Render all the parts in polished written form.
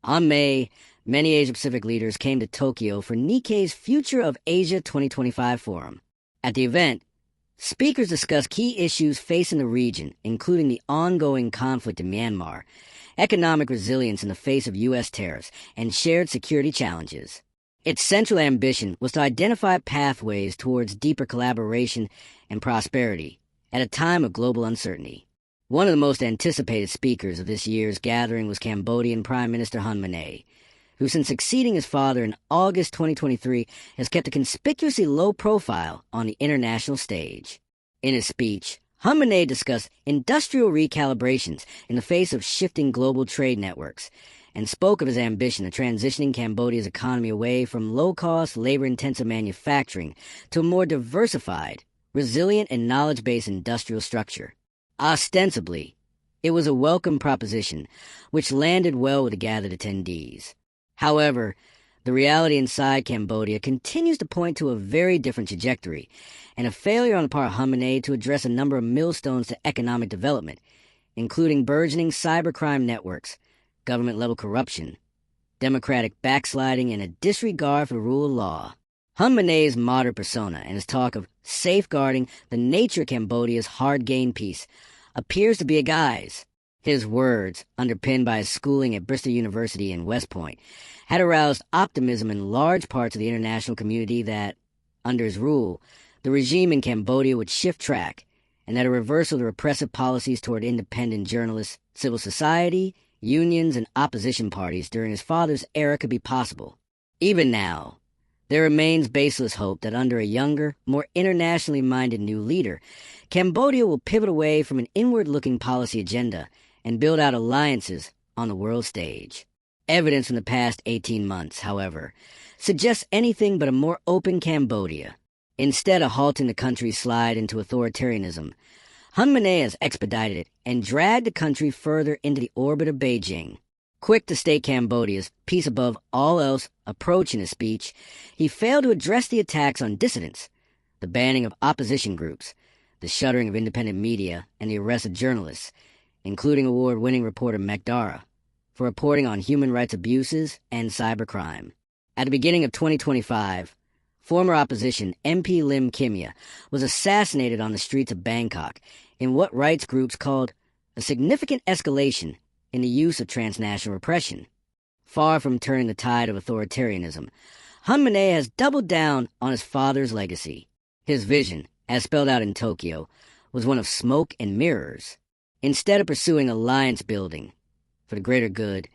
On May, many Asia-Pacific leaders came to Tokyo for Nikkei's Future of Asia 2025 forum. At the event, speakers discussed key issues facing the region, including the ongoing conflict in Myanmar, economic resilience in the face of U.S. tariffs, and shared security challenges. Its central ambition was to identify pathways towards deeper collaboration and prosperity at a time of global uncertainty. One of the most anticipated speakers of this year's gathering was Cambodian Prime Minister Hun Manet, who since succeeding his father in August 2023 has kept a conspicuously low profile on the international stage. In his speech, Hun Manet discussed industrial recalibrations in the face of shifting global trade networks and spoke of his ambition of transitioning Cambodia's economy away from low-cost, labor-intensive manufacturing to a more diversified, resilient, and knowledge-based industrial structure. Ostensibly, it was a welcome proposition, which landed well with the gathered attendees. However, the reality inside Cambodia continues to point to a very different trajectory, and a failure on the part of Hun Manet to address a number of millstones to economic development, including burgeoning cybercrime networks, government-level corruption, democratic backsliding, and a disregard for the rule of law. Hun Manet's moderate persona and his talk of safeguarding the nature of Cambodia's hard-gained peace appears to be a guise. His words, underpinned by his schooling at Bristol University in West Point, had aroused optimism in large parts of the international community that, under his rule, the regime in Cambodia would shift track and that a reversal of the repressive policies toward independent journalists, civil society, unions, and opposition parties during his father's era could be possible. Even now, there remains baseless hope that under a younger, more internationally minded new leader, Cambodia will pivot away from an inward-looking policy agenda and build out alliances on the world stage. Evidence from the past 18 months, however, suggests anything but a more open Cambodia. Instead of halting the country's slide into authoritarianism, Hun Manet has expedited it and dragged the country further into the orbit of Beijing. Quick to state Cambodia's peace above all else approach in his speech, he failed to address the attacks on dissidents, the banning of opposition groups, the shuttering of independent media, and the arrest of journalists, including award-winning reporter Mekdara, for reporting on human rights abuses and cybercrime. At the beginning of 2025, former opposition MP Lim Kimya was assassinated on the streets of Bangkok in what rights groups called a significant escalation in the use of transnational repression. Far from turning the tide of authoritarianism, Hun Manet has doubled down on his father's legacy. His vision, as spelled out in Tokyo, was one of smoke and mirrors. Instead of pursuing alliance building for the greater good,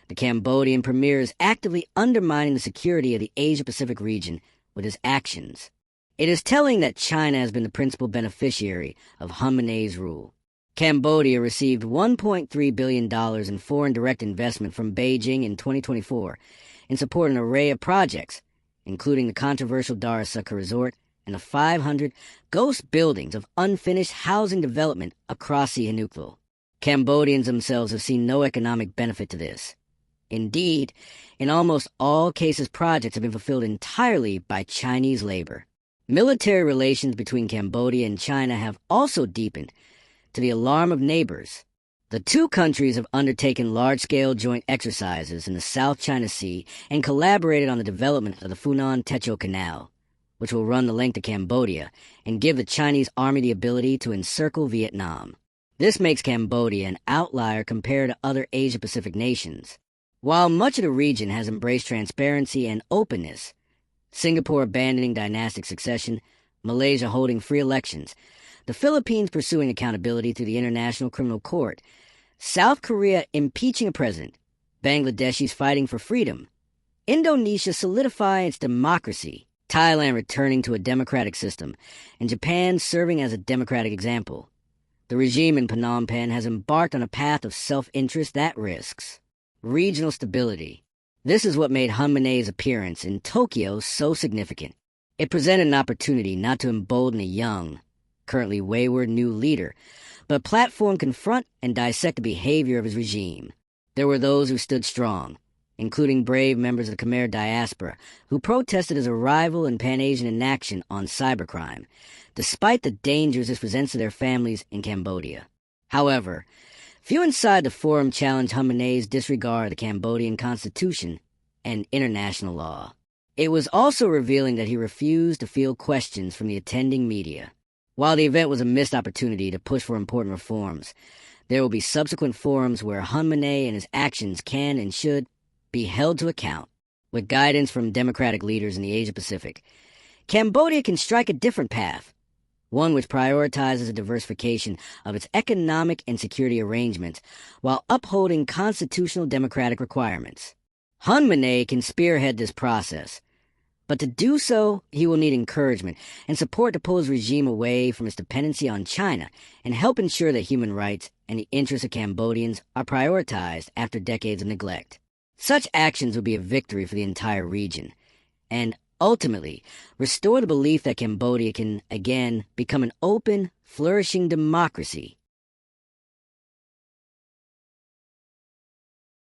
the Cambodian premier is actively undermining the security of the Asia-Pacific region with his actions. It is telling that China has been the principal beneficiary of Hun Manet's rule. Cambodia received $1.3 billion in foreign direct investment from Beijing in 2024 in support of an array of projects, including the controversial Dar es Salaam resort and the 500 ghost buildings of unfinished housing development across Sihanoukville. Cambodians themselves have seen no economic benefit to this. Indeed, in almost all cases, projects have been fulfilled entirely by Chinese labor. Military relations between Cambodia and China have also deepened, to the alarm of neighbors. The two countries have undertaken large-scale joint exercises in the South China Sea and collaborated on the development of the Funan-Techo Canal, which will run the length of Cambodia and give the Chinese army the ability to encircle Vietnam. This makes Cambodia an outlier compared to other Asia-Pacific nations. While much of the region has embraced transparency and openness, Singapore abandoning dynastic succession, Malaysia holding free elections, the Philippines pursuing accountability through the International Criminal Court, South Korea impeaching a president, Bangladeshis fighting for freedom, Indonesia solidifying its democracy, Thailand returning to a democratic system, and Japan serving as a democratic example. The regime in Phnom Penh has embarked on a path of self-interest that risks regional stability. This is what made Hun Manet's appearance in Tokyo so significant. It presented an opportunity not to embolden a young, currently wayward new leader, but a platform to confront and dissect the behavior of his regime. There were those who stood strong, including brave members of the Khmer diaspora who protested his arrival and Pan-Asian inaction on cybercrime, despite the dangers this presents to their families in Cambodia. However, Few inside the forum challenged Hun Manet's disregard of the Cambodian constitution and international law. It was also revealing that he refused to field questions from the attending media. While the event was a missed opportunity to push for important reforms, there will be subsequent forums where Hun Manet and his actions can and should be held to account. With guidance from democratic leaders in the Asia-Pacific, Cambodia can strike a different path, one which prioritizes the diversification of its economic and security arrangements while upholding constitutional democratic requirements. Hun Manet can spearhead this process, but to do so, he will need encouragement and support to pull his regime away from its dependency on China and help ensure that human rights and the interests of Cambodians are prioritized after decades of neglect. Such actions would be a victory for the entire region, and ultimately restore the belief that Cambodia can again become an open, flourishing democracy